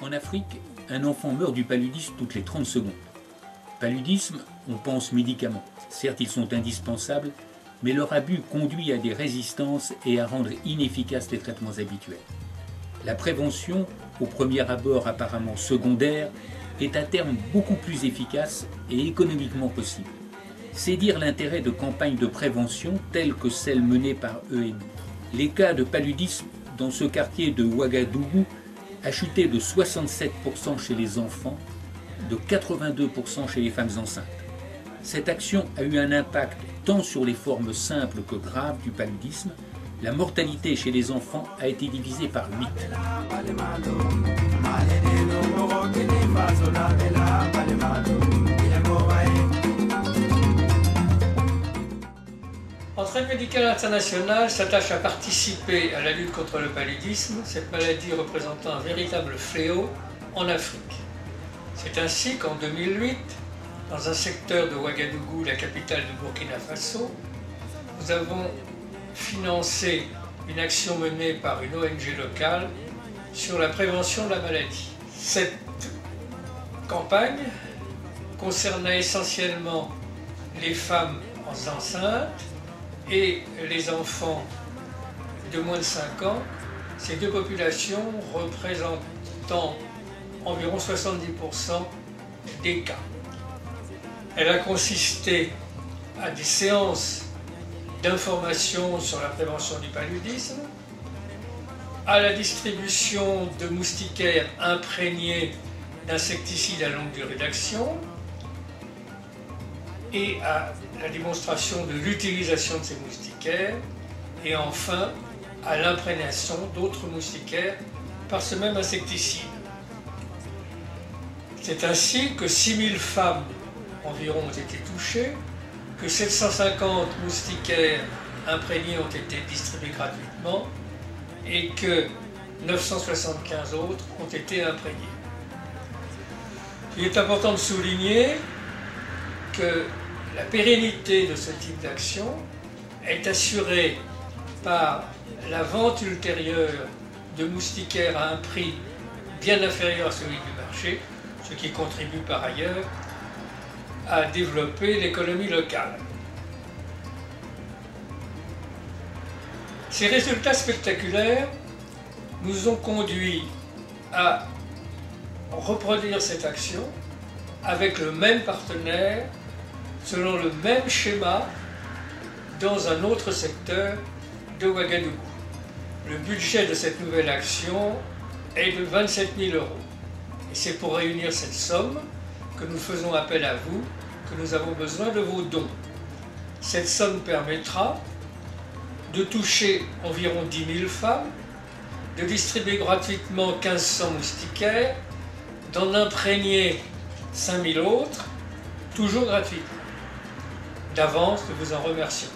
En Afrique, un enfant meurt du paludisme toutes les 30 secondes. Paludisme, on pense médicaments. Certes, ils sont indispensables, mais leur abus conduit à des résistances et à rendre inefficaces les traitements habituels. La prévention, au premier abord apparemment secondaire, est à terme beaucoup plus efficace et économiquement possible. C'est dire l'intérêt de campagnes de prévention telles que celles menées par EMI. Les cas de paludisme dans ce quartier de Ouagadougou a chuté de 67% chez les enfants, de 82% chez les femmes enceintes. Cette action a eu un impact tant sur les formes simples que graves du paludisme. La mortalité chez les enfants a été divisée par 8. Entraide médicale internationale s'attache à participer à la lutte contre le paludisme, cette maladie représentant un véritable fléau en Afrique. C'est ainsi qu'en 2008, dans un secteur de Ouagadougou, la capitale du Burkina Faso, nous avons financé une action menée par une ONG locale sur la prévention de la maladie. Cette campagne concernait essentiellement les femmes enceintes et les enfants de moins de 5 ans, ces deux populations représentant environ 70% des cas. Elle a consisté à des séances d'information sur la prévention du paludisme, à la distribution de moustiquaires imprégnés d'insecticides à longue durée d'action et à la démonstration de l'utilisation de ces moustiquaires et enfin à l'imprégnation d'autres moustiquaires par ce même insecticide. C'est ainsi que 6000 femmes environ ont été touchées, que 750 moustiquaires imprégnés ont été distribués gratuitement et que 975 autres ont été imprégnés. Il est important de souligner que la pérennité de ce type d'action est assurée par la vente ultérieure de moustiquaires à un prix bien inférieur à celui du marché, ce qui contribue par ailleurs à développer l'économie locale. Ces résultats spectaculaires nous ont conduit à reproduire cette action avec le même partenaire, selon le même schéma, dans un autre secteur de Ouagadougou. Le budget de cette nouvelle action est de 27 000 €. Et c'est pour réunir cette somme que nous faisons appel à vous, que nous avons besoin de vos dons. Cette somme permettra de toucher environ 10 000 femmes, de distribuer gratuitement 1500 moustiquaires, d'en imprégner 5000 autres, toujours gratuitement. D'avance, nous vous en remercions.